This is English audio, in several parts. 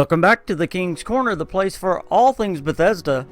Welcome back to the King's Corner, the place for all things Bethesda.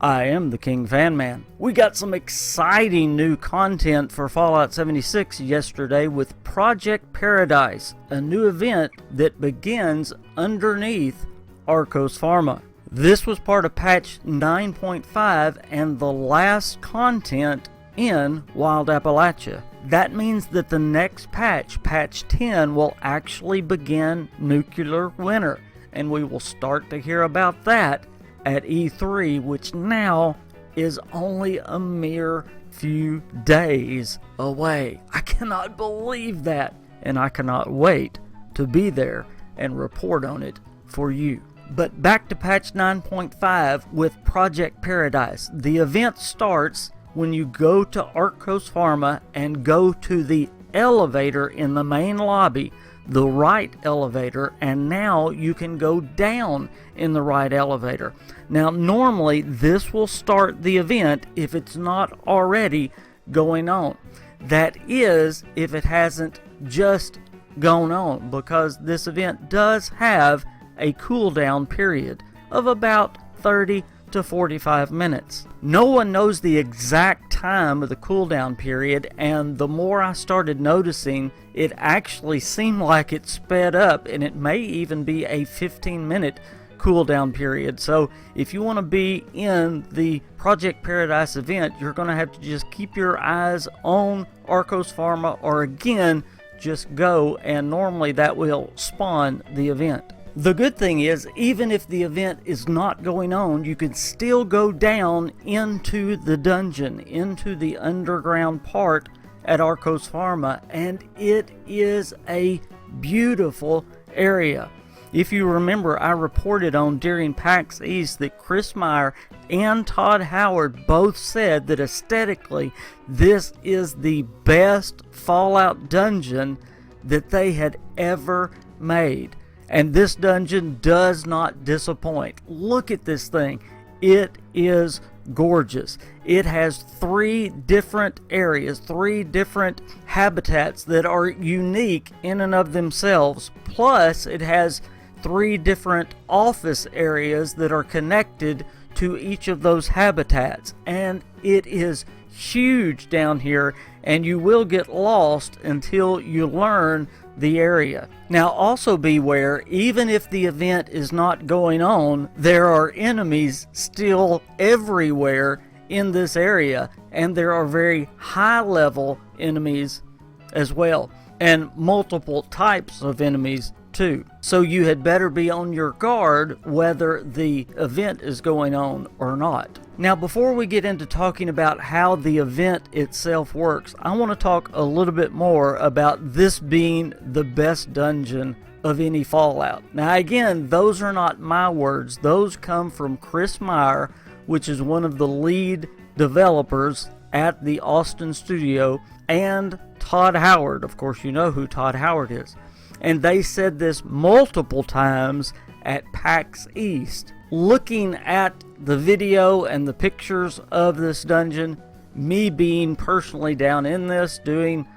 I am the KingFanMan. We got some exciting new content for Fallout 76 yesterday with Project Paradise, a new event that begins underneath Arktos Pharma. This was part of patch 9.5 and the last content in Wild Appalachia. That means that the next patch, patch 10, will actually begin nuclear winter. And we will start to hear about that at E3, which now is only a mere few days away. I cannot believe that, and I cannot wait to be there and report on it for you. But back to patch 9.5 with Project Paradise. The event starts when you go to Arktos Pharma and go to the elevator in the main lobby, the right elevator, and now you can go down in the right elevator. Now normally this will start the event if it's not already going on. That is, if it hasn't just gone on, because this event does have a cooldown period of about 30 to 45 minutes. No one knows the exact time of the cooldown period, and the more I started noticing, it actually seemed like it sped up, and it may even be a 15-minute cooldown period. So if you want to be in the Project Paradise event, you're going to have to just keep your eyes on Arktos Pharma, or again, just go, and normally that will spawn the event. The good thing is, even if the event is not going on, you can still go down into the dungeon, into the underground part at Arktos Pharma, and it is a beautiful area. If you remember, I reported on during PAX East that Chris Meyer and Todd Howard both said that aesthetically, this is the best Fallout dungeon that they had ever made. And this dungeon does not disappoint. Look at this thing. It is gorgeous. It has 3 different areas, 3 different habitats that are unique in and of themselves. Plus, it has 3 different office areas that are connected to each of those habitats. And it is huge down here, and you will get lost until you learn the area. Now also beware, even if the event is not going on, there are enemies still everywhere in this area, and there are very high level enemies as well, and multiple types of enemies too. So you had better be on your guard whether the event is going on or not. Now before we get into talking about how the event itself works, I want to talk a little bit more about this being the best dungeon of any Fallout. Now again, those are not my words. Those come from Chris Meyer, which is one of the lead developers at the Austin studio, and Todd Howard. Of course you know who Todd Howard is. And they said this multiple times at PAX East. Looking at the video and the pictures of this dungeon, me being personally down in this, doing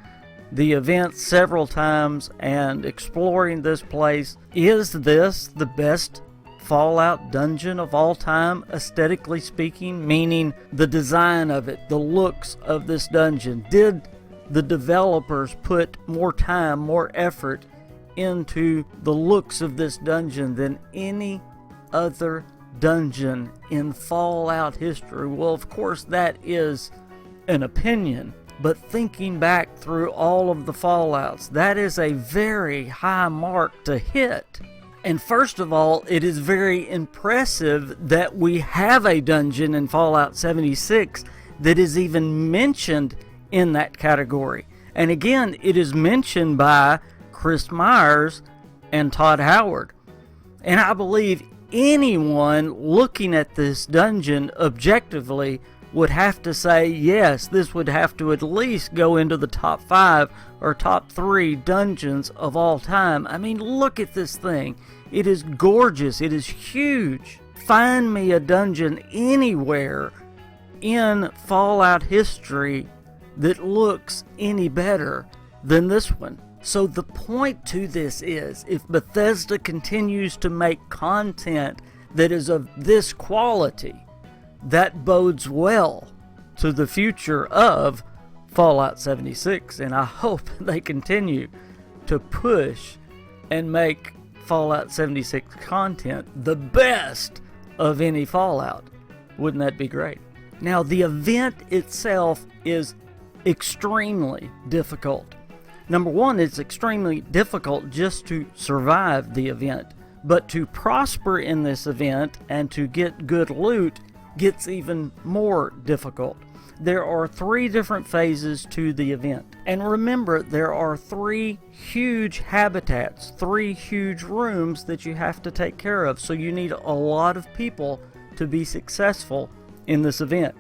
the event several times and exploring this place, is this the best Fallout dungeon of all time, aesthetically speaking? Meaning the design of it, the looks of this dungeon. Did the developers put more time, more effort into the looks of this dungeon than any other dungeon in Fallout history? Well, of course that is an opinion, but thinking back through all of the Fallouts, that is a very high mark to hit. And first of all, it is very impressive that we have a dungeon in Fallout 76 that is even mentioned in that category. And again, it is mentioned by Chris Myers and Todd Howard. And I believe anyone looking at this dungeon objectively would have to say, yes, this would have to at least go into the top 5 or top 3 dungeons of all time. I mean, look at this thing. It is gorgeous. It is huge. Find me a dungeon anywhere in Fallout history that looks any better than this one. So the point to this is, if Bethesda continues to make content that is of this quality, that bodes well to the future of Fallout 76, and I hope they continue to push and make Fallout 76 content the best of any Fallout. Wouldn't that be great? Now, the event itself is extremely difficult. Number one, it's extremely difficult just to survive the event, but to prosper in this event and to get good loot gets even more difficult. There are 3 different phases to the event. And remember, there are 3 huge habitats, 3 huge rooms that you have to take care of. So you need a lot of people to be successful in this event.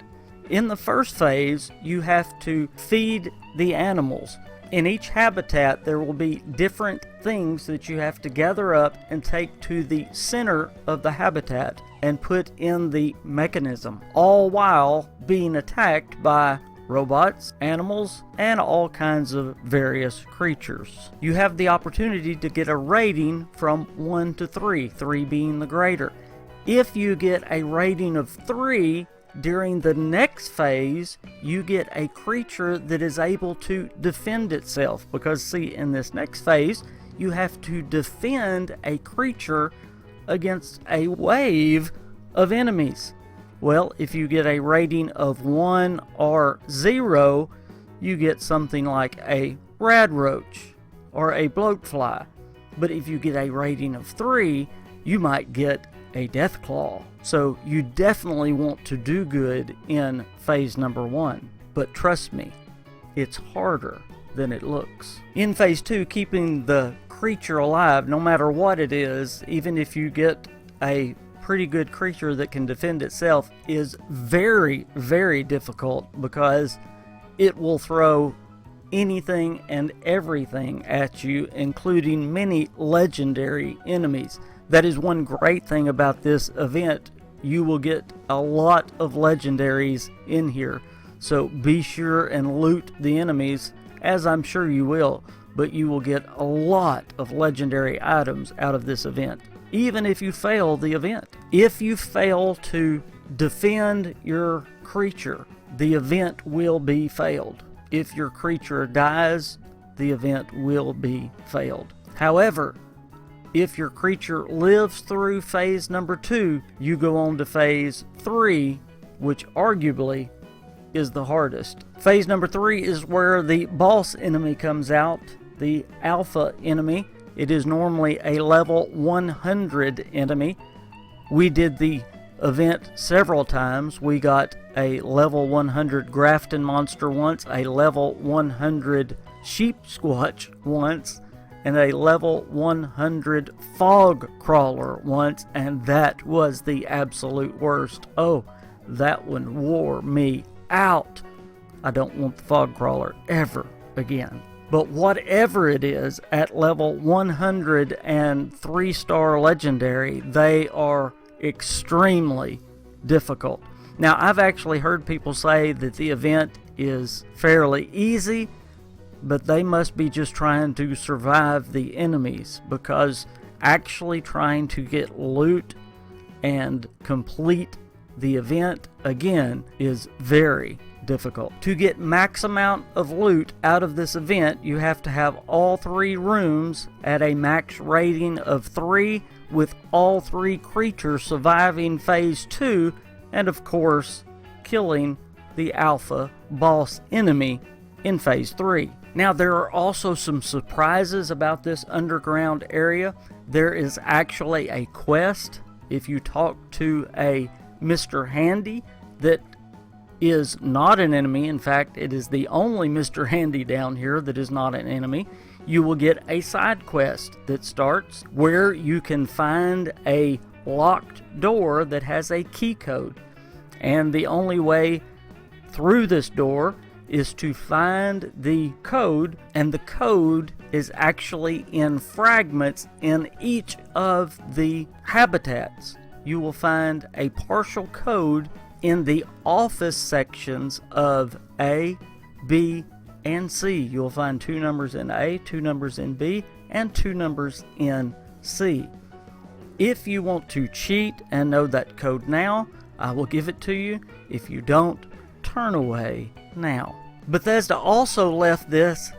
In the first phase, you have to feed the animals. In each habitat, there will be different things that you have to gather up and take to the center of the habitat and put in the mechanism, all while being attacked by robots, animals, and all kinds of various creatures. You have the opportunity to get a rating from 1 to 3, 3 being the greater. If you get a rating of 3, during the next phase, you get a creature that is able to defend itself. Because, see, in this next phase, you have to defend a creature against a wave of enemies. Well, if you get a rating of 1 or 0, you get something like a radroach or a bloatfly. But if you get a rating of 3, you might get a deathclaw. So you definitely want to do good in phase number 1. But trust me, it's harder than it looks. In phase 2, keeping the creature alive, no matter what it is, even if you get a pretty good creature that can defend itself, is very, very difficult, because it will throw anything and everything at you, including many legendary enemies. That is one great thing about this event. You will get a lot of legendaries in here. So be sure and loot the enemies, as I'm sure you will, but you will get a lot of legendary items out of this event, even if you fail the event. If you fail to defend your creature, the event will be failed. If your creature dies, the event will be failed. However, if your creature lives through phase number 2, you go on to phase 3, which arguably is the hardest. Phase number 3 is where the boss enemy comes out, the alpha enemy. It is normally a level 100 enemy. We did the event several times. We got a level 100 Grafton monster once, a level 100 sheep squatch once, and a level 100 fog crawler once, and that was the absolute worst. Oh, that one wore me out. I don't want the fog crawler ever again. But whatever it is, at level 100 and 3-star legendary, they are extremely difficult. Now, I've actually heard people say that the event is fairly easy, but they must be just trying to survive the enemies, because actually trying to get loot and complete the event again is very difficult. To get max amount of loot out of this event, you have to have all 3 rooms at a max rating of 3, with all 3 creatures surviving phase 2, and of course killing the alpha boss enemy in phase 3. Now, there are also some surprises about this underground area. There is actually a quest, if you talk to a Mr. Handy, that is not an enemy. In fact, it is the only Mr. Handy down here that is not an enemy. You will get a side quest that starts where you can find a locked door that has a key code. And the only way through this door is to find the code, and the code is actually in fragments in each of the habitats. You will find a partial code in the office sections of A, B, and C. You'll find 2 numbers in A, 2 numbers in B, and 2 numbers in C. If you want to cheat and know that code now, I will give it to you. If you don't, turn away now. Bethesda also left this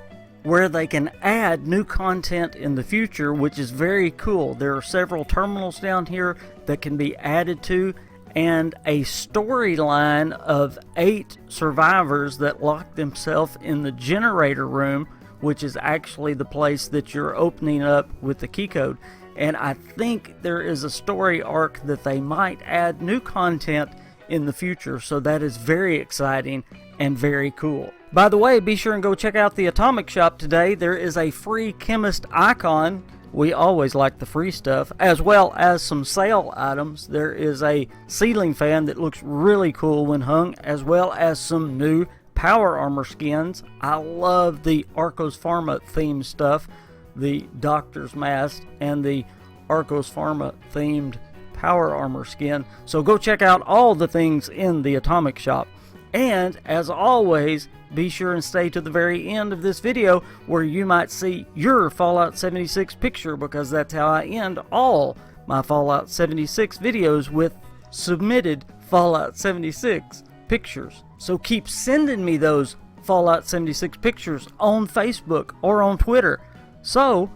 where they can add new content in the future, which is very cool. There are several terminals down here that can be added to, and a storyline of 8 survivors that lock themselves in the generator room, which is actually the place that you're opening up with the key code. And I think there is a story arc that they might add new content in the future, so that is very exciting and very cool. By the way, be sure and go check out the Atomic Shop today. There is a free chemist icon. We always like the free stuff, as well as some sale items. There is a ceiling fan that looks really cool when hung, as well as some new power armor skins. I love the Arktos Pharma themed stuff, the Doctor's Mask and the Arktos Pharma themed power armor skin. So go check out all the things in the Atomic Shop. And as always, be sure and stay to the very end of this video where you might see your Fallout 76 picture, because that's how I end all my Fallout 76 videos, with submitted Fallout 76 pictures. So keep sending me those Fallout 76 pictures on Facebook or on Twitter. So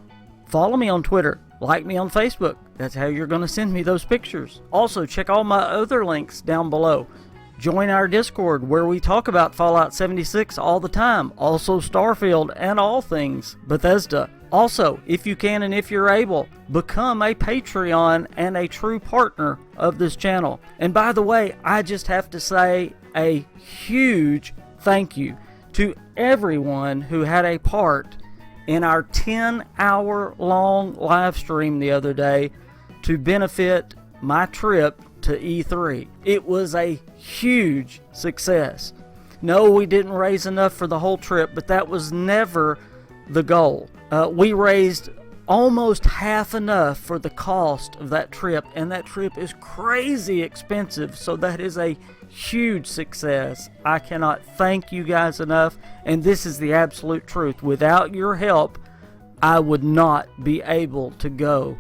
follow me on Twitter, like me on Facebook. That's how you're going to send me those pictures. Also, check all my other links down below. Join our Discord where we talk about Fallout 76 all the time. Also Starfield and all things Bethesda. Also, if you can and if you're able, become a Patreon and a true partner of this channel. And by the way, I just have to say a huge thank you to everyone who had a part in our 10-hour-long live stream the other day to benefit my trip to E3. It was a huge success. No, we didn't raise enough for the whole trip, but that was never the goal. We raised almost half enough for the cost of that trip, and that trip is crazy expensive, so that is a huge success. I cannot thank you guys enough, and this is the absolute truth. Without your help, I would not be able to go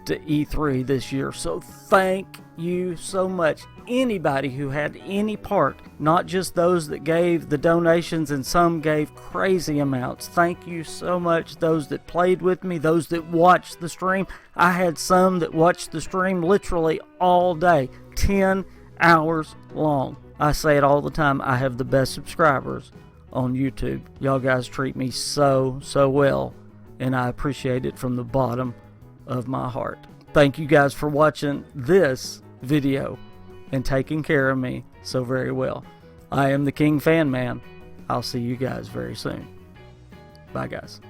to E3 this year. So thank you so much. Anybody who had any part, not just those that gave the donations, and some gave crazy amounts. Thank you so much. Those that played with me, those that watched the stream. I had some that watched the stream literally all day, 10 hours long. I say it all the time, I have the best subscribers on YouTube. Y'all guys treat me so well, and I appreciate it from the bottom of my heart. Thank you guys for watching this video and taking care of me so very well. I am the KingFanMan. I'll see you guys very soon. Bye guys.